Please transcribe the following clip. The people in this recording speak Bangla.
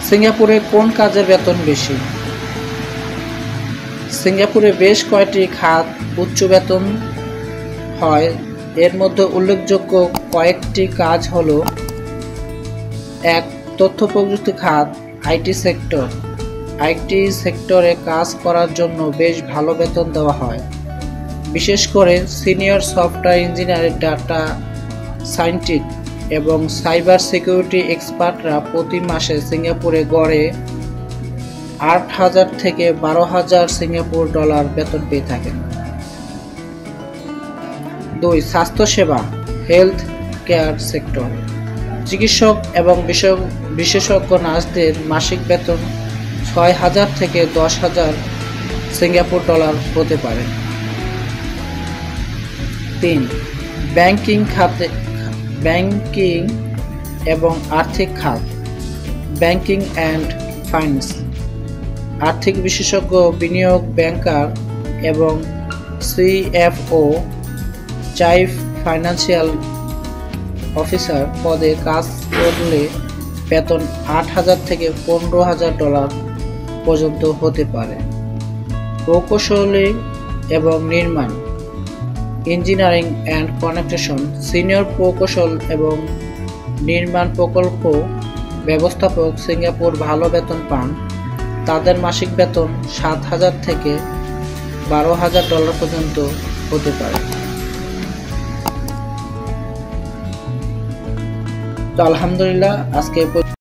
সিঙ্গাপুরে কোন কাজের বেতন বেশি? সিঙ্গাপুরে বেশ কয়েকটি খাত উচ্চ বেতন হয়। এর মধ্যে উল্লেখযোগ্য কয়েকটি কাজ হল: ১. তথ্য প্রযুক্তি খাত, আইটি সেক্টর। আইটি সেক্টরে কাজ করার জন্য বেশ ভালো বেতন দেওয়া হয়। বিশেষ করে senior software engineer, data scientist এবং সাইবার সিকিউরিটি এক্সপার্টরা প্রতি মাসে সিঙ্গাপুরে গড়ে ৮,০০০ থেকে ১২,০০০ সিঙ্গাপুর ডলার বেতন পেয়ে থাকেন। ২. স্বাস্থ্যসেবা, হেলথ কেয়ার সেক্টর। চিকিৎসক এবং বিশেষজ্ঞ নার্সদের মাসিক বেতন ৬,০০০ থেকে ১০,০০০ সিঙ্গাপুর ডলার হতে পারে। ৩. ব্যাংকিং এবং আর্থিক খাত, ব্যাংকিং অ্যান্ড ফাইন্যান্স। আর্থিক বিশেষজ্ঞ, বিনিয়োগ ব্যাংকার এবং সিএফও, চিফ ফাইন্যান্সিয়াল অফিসার পদে কাজ করলে বেতন ৮,০০০ থেকে ১৫,০০০ ডলার পর্যন্ত হতে পারে। প্রকৌশলী এবং নির্মাণ, ইঞ্জিনিয়ারিং অ্যান্ড কনস্ট্রাকশন। সিনিয়র প্রকৌশল এবং নির্মাণ প্রকল্প ব্যবস্থাপক সিঙ্গাপুর ভালো বেতন পান। তাদের মাসিক বেতন ৭,০০০ থেকে ১২,০০০ ডলার পর্যন্ত হতে পারে। তো আলহামদুলিল্লাহ, আজকে